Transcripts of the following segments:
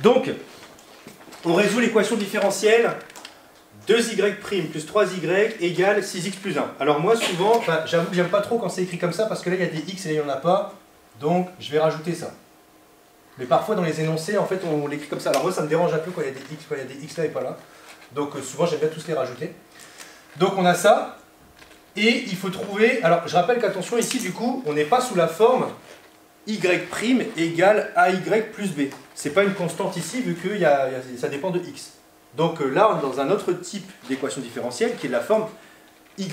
Donc, on résout l'équation différentielle 2y' plus 3y égale 6x plus 1. Alors moi, souvent, j'avoue que j'aime pas trop quand c'est écrit comme ça, parce que là, il y a des x et là, il n'y en a pas. Donc, je vais rajouter ça. Mais parfois, dans les énoncés, en fait, on l'écrit comme ça. Alors moi, ça me dérange un peu quand il y a des x, quand il y a des x là et pas là. Donc, souvent, j'aime bien tous les rajouter. Donc, on a ça. Et il faut trouver... Alors, je rappelle qu'attention, ici, du coup, on n'est pas sous la forme y' égale ay plus b. C'est pas une constante ici, vu que ça dépend de x. Donc là, on est dans un autre type d'équation différentielle, qui est la forme y'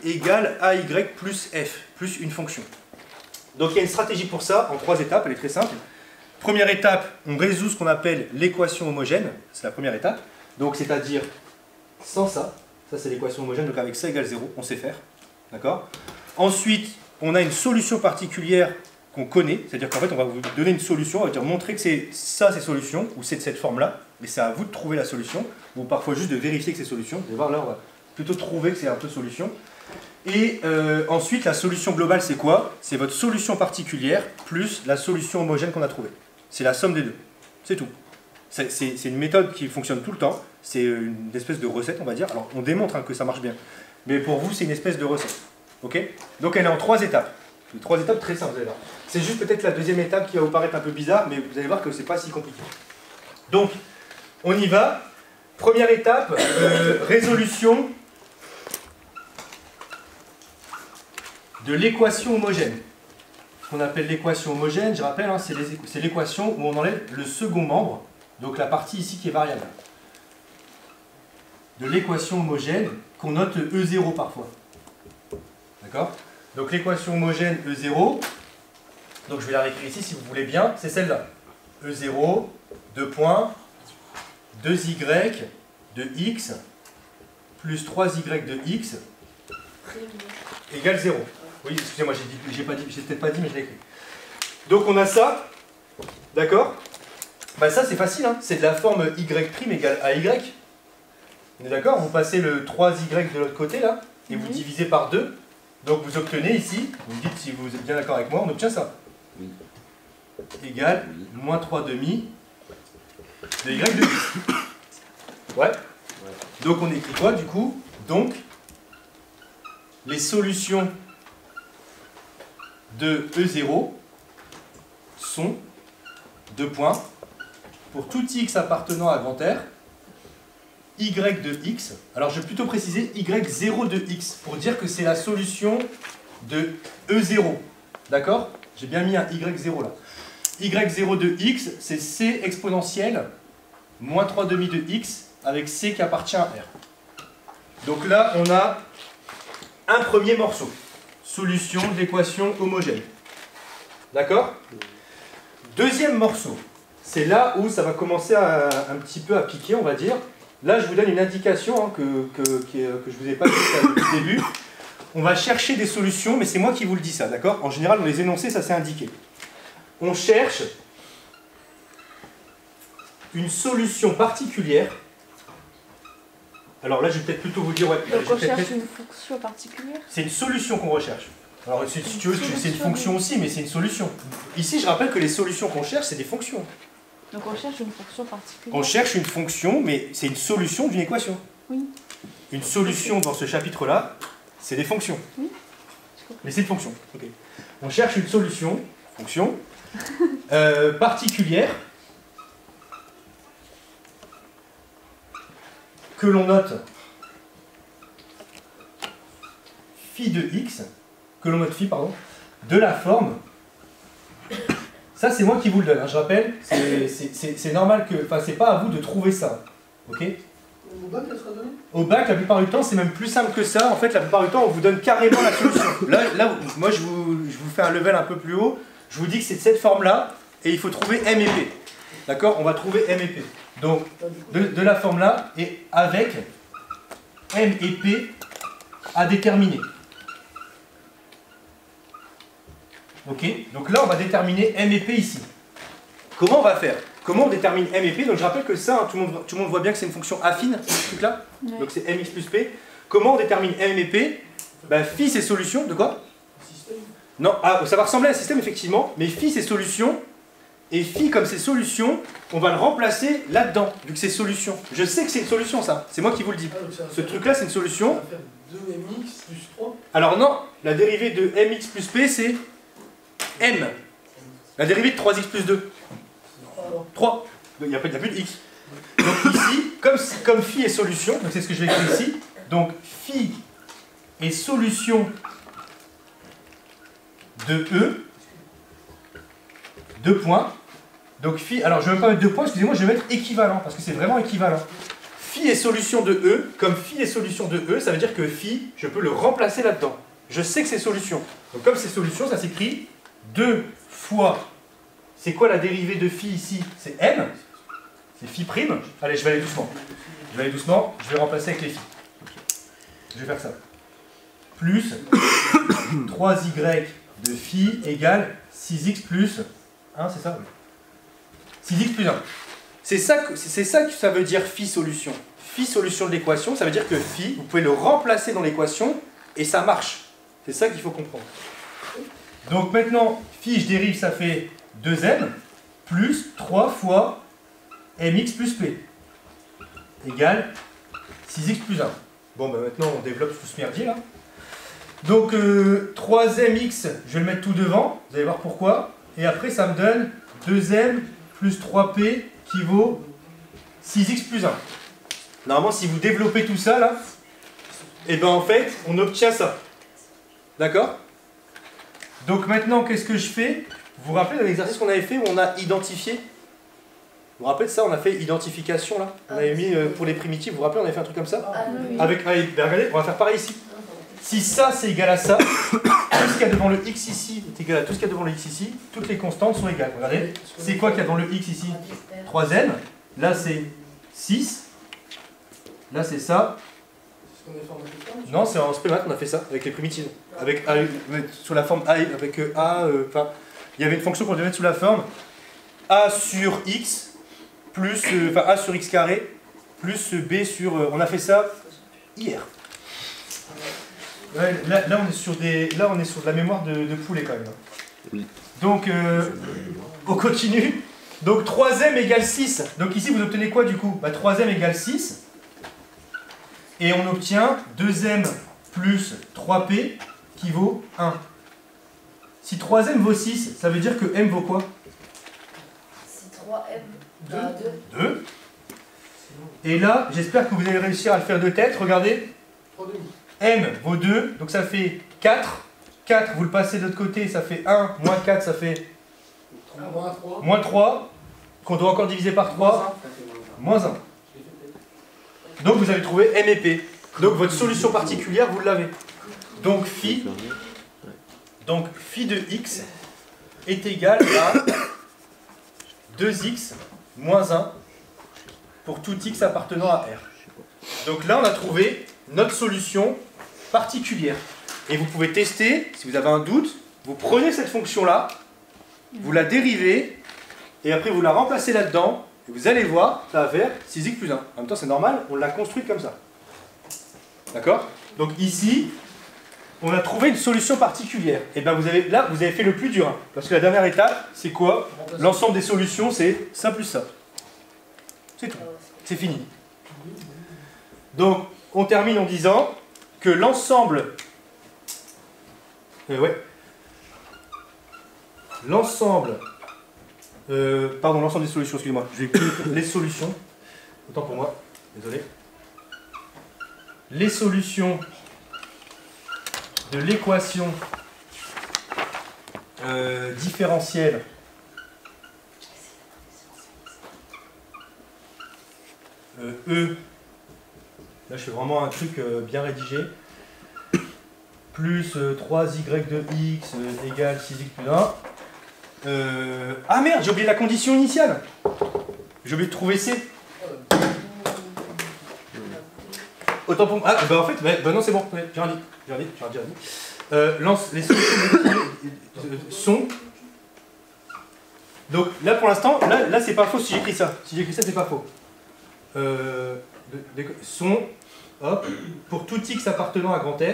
égale ay plus f, plus une fonction. Donc il y a une stratégie pour ça, en 3 étapes, elle est très simple. Première étape, on résout ce qu'on appelle l'équation homogène, c'est la première étape. Donc c'est-à-dire sans ça, ça c'est l'équation homogène, donc avec ça égale 0, on sait faire. D'accord? Ensuite, on a une solution particulière qu'on connaît, c'est-à-dire qu'en fait on va vous donner une solution, on va dire montrer que c'est ça c'est solution, ou c'est de cette forme-là, mais c'est à vous de trouver la solution, ou parfois juste de vérifier que c'est solution. Vous allez voir là, on va plutôt trouver que c'est un peu solution. Et ensuite, la solution globale c'est quoi? C'est votre solution particulière plus la solution homogène qu'on a trouvée. C'est la somme des deux, c'est tout. C'est une méthode qui fonctionne tout le temps, c'est une espèce de recette on va dire, alors on démontre que ça marche bien, mais pour vous c'est une espèce de recette. Ok? Donc elle est en 3 étapes. 3 étapes très simples, vous allez voir. C'est juste peut-être la deuxième étape qui va vous paraître un peu bizarre, mais vous allez voir que c'est pas si compliqué. Donc, on y va. Première étape, résolution de l'équation homogène. Ce qu'on appelle l'équation homogène, je rappelle, hein, c'est l'équation où on enlève le second membre, donc la partie ici qui est variable. De l'équation homogène, qu'on note E0 parfois. D'accord? Donc l'équation homogène E0, donc je vais la réécrire ici si vous voulez bien, c'est celle-là. E0, 2 points, 2y de x plus 3y de x égale 0. Oui, excusez-moi, j'ai peut-être pas dit, mais je l'ai écrit. Donc on a ça, d'accord? Bah ça c'est facile, hein. C'est de la forme y' égale ay. On est d'accord? Vous passez le 3y de l'autre côté là, et vous divisez par 2. Donc vous obtenez ici, vous me dites si vous êtes bien d'accord avec moi, on obtient ça. Oui. Égale moins 3 demi de y de x. Ouais. Donc on écrit quoi du coup? Donc les solutions de E0 sont 2 points pour tout x appartenant à grand R, y de x, alors je vais plutôt préciser y0 de x, pour dire que c'est la solution de E0, d'accord? J'ai bien mis un y0 là. y0 de x, c'est c exponentielle, moins 3 demi de x, avec c qui appartient à R. Donc là, on a un premier morceau, solution de l'équation homogène. D'accord? Deuxième morceau, c'est là où ça va commencer un petit peu à piquer, on va dire. Là, je vous donne une indication hein, que je ne vous ai pas dit depuis le début. On va chercher des solutions, mais c'est moi qui vous le dis ça, d'accord? En général, dans les énoncés, ça s'est indiqué. On cherche une solution particulière. Alors là, je vais peut-être plutôt vous dire... Ouais, donc on cherche une fonction particulière? C'est une solution qu'on recherche. Alors si tu veux, c'est une fonction aussi, mais c'est une solution. Ici, je rappelle que les solutions qu'on cherche, c'est des fonctions. Donc on cherche une fonction particulière. On cherche une fonction, mais c'est une solution d'une équation. Oui. Une solution dans ce chapitre-là, c'est des fonctions. Oui. Mais c'est une fonction. Okay. On cherche une solution, fonction, particulière, que l'on note phi de x, de la forme. Ça, c'est moi qui vous le donne, hein, je rappelle, c'est normal que... Enfin, c'est pas à vous de trouver ça, ok? Au bac, elle sera donnée? Au bac, la plupart du temps, c'est même plus simple que ça. En fait, la plupart du temps, on vous donne carrément la solution. Là moi, je vous fais un level un peu plus haut. Je vous dis que c'est de cette forme-là, et il faut trouver M et P. D'accord? On va trouver M et P. Donc, de la forme-là, et avec M et P à déterminer. Ok, donc là on va déterminer M et P ici. Comment on va faire? Comment on détermine M et P? Donc je rappelle que ça, hein, tout le monde voit bien que c'est une fonction affine, ce truc-là. Ouais. Donc c'est Mx plus P. Comment on détermine M et P? Ben, phi c'est solution de quoi? Système. Non, ça va ressembler à un système effectivement, mais phi c'est solution Et phi, comme c'est solution, on va le remplacer là-dedans, vu que c'est solution. Je sais que c'est une solution, ça. C'est moi qui vous le dis. Ah, donc ça va Ce faire- truc-là, c'est une solution. Ça va faire 2mx plus 3. Alors non, la dérivée de mx plus p, c'est m. La dérivée de 3x plus 2. 3. Il n'y a plus de x. Donc ici, comme phi est solution, donc c'est ce que je vais écrire ici, donc phi est solution de E, 2 points. Donc phi, alors je ne vais même pas mettre 2 points, excusez-moi, je vais mettre équivalent, parce que c'est vraiment équivalent. Phi est solution de E, comme phi est solution de E, ça veut dire que phi, je peux le remplacer là-dedans. Je sais que c'est solution. Donc comme c'est solution, ça s'écrit 2 fois, c'est quoi la dérivée de phi ici? C'est m, c'est phi prime. Allez, je vais aller doucement. Je vais remplacer avec les phi. Je vais faire ça. Plus 3y de phi égale 6x plus 1, c'est ça? Oui. 6x plus 1. C'est ça que ça veut dire phi solution. Phi solution de l'équation, ça veut dire que phi, vous pouvez le remplacer dans l'équation et ça marche. C'est ça qu'il faut comprendre. Donc maintenant, phi, je dérive, ça fait 2m plus 3 fois mx plus p égale 6x plus 1. Bon, ben maintenant on développe tout ce merdier là. Donc 3mx, je vais le mettre tout devant, vous allez voir pourquoi. Et après ça me donne 2m plus 3p qui vaut 6x plus 1. Normalement si vous développez tout ça là, et ben en fait on obtient ça. D'accord? Donc maintenant qu'est-ce que je fais? Vous vous rappelez de l'exercice qu'on avait fait où on a identifié? Vous vous rappelez de ça? On a fait identification là. On avait mis pour les primitives, vous vous rappelez, on avait fait un truc comme ça? Oui. Avec, allez, ben regardez, on va faire pareil ici. Si ça c'est égal à ça, tout ce qu'il y a devant le x ici est égal à tout ce qu'il y a devant le x ici, toutes les constantes sont égales. Regardez, c'est quoi qu'il y a dans le x ici? 3n, là c'est 6, là c'est ça. C'est ce qu'on a fait en maths. Non, c'est en spé-math, on a fait ça avec les primitives. Avec A, sous la forme A, avec A, enfin, il y avait une fonction qu'on devait mettre sous la forme A sur x, plus, enfin A sur x carré, plus B sur, on a fait ça hier. Ouais, là, on est sur de la mémoire de poulet quand même. Oui. Donc, on continue. Donc 3m égale 6. Donc ici, vous obtenez quoi du coup? 3m égale 6. Et on obtient 2m plus 3p qui vaut 1. Si 3m vaut 6, ça veut dire que m vaut quoi? C'est 3M. 2. 2. Et là, j'espère que vous allez réussir à le faire de tête. Regardez. 3 demi. M vaut 2, donc ça fait 4. 4, vous le passez de l'autre côté, ça fait 1. Moins 4, ça fait Moins 3. moins 3. Qu'on doit encore diviser par 3. Moins 1. Donc vous avez trouvé M et P. Donc votre solution particulière, vous l'avez. Donc phi de x est égal à 2x moins 1 pour tout x appartenant à R. Donc là, on a trouvé notre solution particulière. Et vous pouvez tester, si vous avez un doute, vous prenez cette fonction-là, vous la dérivez, et après vous la remplacez là-dedans, et vous allez voir, ça va faire 6x plus 1. En même temps, c'est normal, on l'a construite comme ça. D'accord? Donc ici, on a trouvé une solution particulière. Et bien là, vous avez fait le plus dur. Hein, parce que la dernière étape, c'est quoi? L'ensemble des solutions, c'est ça plus ça. C'est tout. C'est fini. Donc, on termine en disant que l'ensemble... l'ensemble... pardon, l'ensemble des solutions, excusez-moi. Je vais plus les solutions. Autant pour moi. Désolé. Les solutions de l'équation différentielle E, là je fais vraiment un truc bien rédigé, plus 3y de x égale 6x plus 1. Ah merde, j'ai oublié la condition initiale. J'ai oublié de trouver C. Autant pour moi. Ah, bah en fait, bah non, c'est bon, j'ai rien dit. Les solutions sont. Donc là pour l'instant, là c'est pas faux si j'écris ça. Si j'écris ça, c'est pas faux. Sont, hop, pour tout x appartenant à grand R.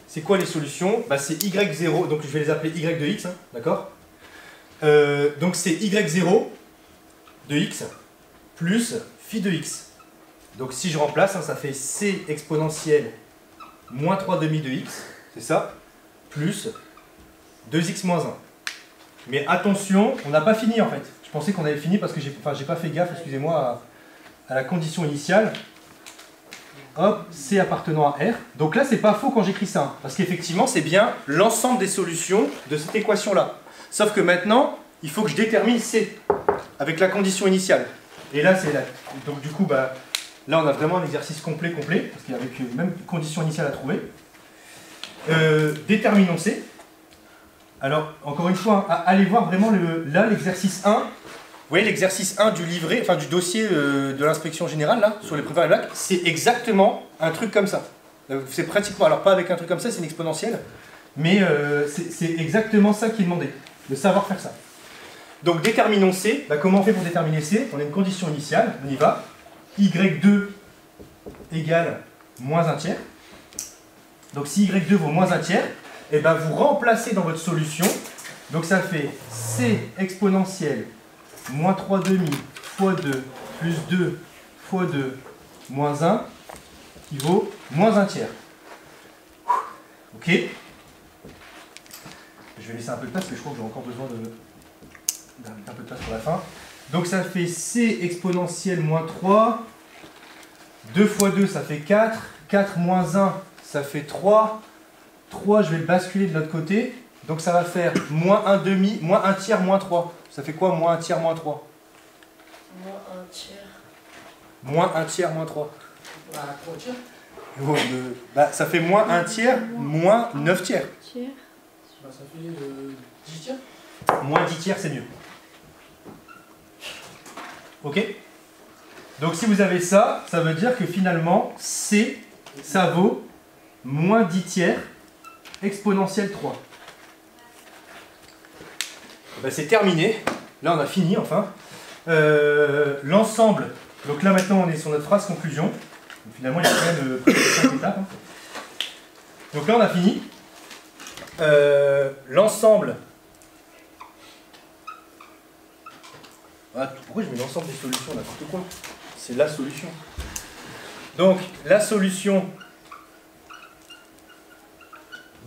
C'est quoi les solutions? Bah c'est y0, donc je vais les appeler y de x, hein, d'accord? Donc c'est y0 de x plus phi de x. Donc si je remplace, hein, ça fait c exponentielle moins 3 demi de x, c'est ça, plus 2x moins 1. Mais attention, on n'a pas fini en fait. Je pensais qu'on avait fini parce que j'ai pas fait gaffe, excusez-moi, à la condition initiale. Hop, C appartenant à R. Donc là, c'est pas faux quand j'écris ça. Hein, parce qu'effectivement, c'est bien l'ensemble des solutions de cette équation-là. Sauf que maintenant, il faut que je détermine C avec la condition initiale. Et là, c'est là. Donc du coup, bah, là, on a vraiment un exercice complet, parce qu'il y avait même condition initiale à trouver. Déterminons C. Alors, encore une fois, hein, allez voir vraiment l'exercice 1. Vous voyez l'exercice 1 du livret, enfin du dossier de l'inspection générale, là, sur les préparés bac, c'est exactement un truc comme ça. C'est pratiquement, alors pas avec un truc comme ça, c'est une exponentielle, mais c'est exactement ça qui est demandé, de savoir faire ça. Donc déterminons C, bah, comment on fait pour déterminer C? On a une condition initiale, on y va, y2 égale moins 1 tiers. Donc si y2 vaut moins 1 tiers, et ben vous remplacez dans votre solution, donc ça fait C exponentielle moins 3 demi fois 2 plus 2 fois 2 moins 1 qui vaut moins 1 tiers. Ok. Je vais laisser un peu de place parce que je crois que j'ai encore besoin d'un peu de place pour la fin. Donc ça fait C exponentielle moins 3. 2 fois 2 ça fait 4. 4 moins 1 ça fait 3. 3 je vais le basculer de l'autre côté. Donc ça va faire moins 1 demi, moins 1 tiers, moins 3. Ça fait quoi, moins 1 tiers, moins 3? Moins 1 tiers. Moins 1 tiers, moins 3. Bah, 3 tiers. Oh, bah, ça fait moins 1 tiers, moins 9 tiers. Bah, ça fait 10 tiers. Moins 10 tiers, c'est mieux. Ok? Donc si vous avez ça, ça veut dire que finalement, C, ça vaut moins 10 tiers exponentielle 3. Ben, c'est terminé. Là, on a fini, enfin. L'ensemble. Donc là, maintenant, on est sur notre phrase conclusion. Donc, finalement, il y a quand même presque 5 étapes. Hein. Donc là, on a fini. L'ensemble. Ah, pourquoi je mets l'ensemble des solutions, n'importe quoi? C'est la solution. Donc, la solution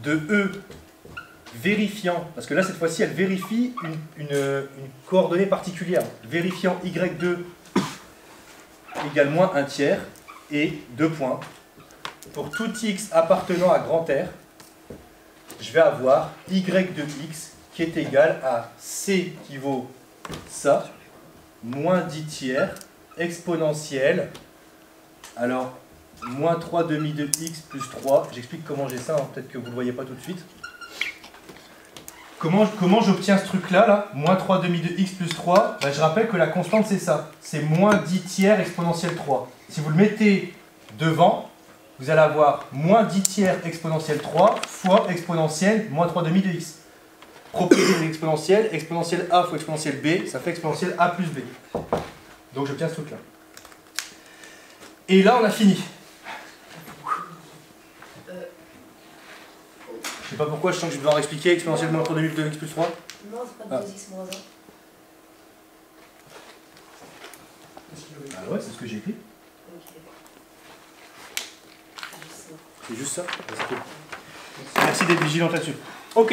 de E vérifiant, parce que là cette fois-ci elle vérifie une coordonnée particulière, vérifiant y2 égale moins 1 tiers et 2 points. Pour tout x appartenant à grand R, je vais avoir y de x qui est égal à c qui vaut ça, moins 10 tiers, exponentielle, alors moins 3 demi de x plus 3, j'explique comment j'ai ça, hein, peut-être que vous ne le voyez pas tout de suite. Comment j'obtiens ce truc-là, là, moins 3 demi de x plus 3, ben, je rappelle que la constante c'est ça, c'est moins 10 tiers exponentielle 3. Si vous le mettez devant, vous allez avoir moins 10 tiers exponentielle 3 fois exponentielle moins 3 demi de x. Propriété de l'exponentielle, exponentielle a fois exponentielle b, ça fait exponentielle a plus b. Donc j'obtiens ce truc-là. Et là on a fini. Je sais pas pourquoi, je sens que je vais devoir expliquer exponentielle moins 3 demi de x plus 3. Non, c'est pas 2x moins 1. Ah ouais, c'est ce que j'ai écrit. Ok. C'est juste ça. Merci d'être vigilante là-dessus. Ok.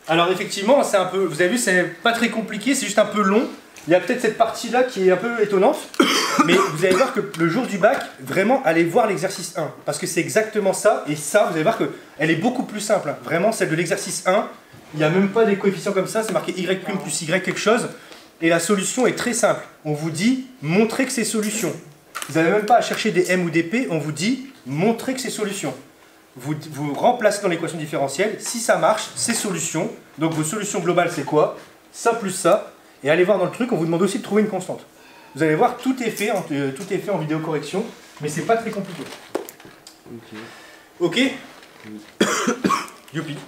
Alors effectivement, c'est un peu, vous avez vu, c'est pas très compliqué, c'est juste un peu long. Il y a peut-être cette partie-là qui est un peu étonnante, mais vous allez voir que le jour du bac, vraiment, allez voir l'exercice 1, parce que c'est exactement ça, et ça, vous allez voir qu'elle est beaucoup plus simple. Hein. Vraiment, celle de l'exercice 1, il n'y a même pas des coefficients comme ça, c'est marqué y' plus y quelque chose, et la solution est très simple. On vous dit, montrez que c'est solution. Vous n'avez même pas à chercher des m ou des p, on vous dit, montrez que c'est solution. Vous remplacez dans l'équation différentielle, si ça marche, c'est solution. Donc vos solutions globales, c'est quoi? Ça plus ça. Et allez voir dans le truc, on vous demande aussi de trouver une constante. Vous allez voir, tout est fait en vidéo correction, mais c'est pas très compliqué. Ok? Youpi.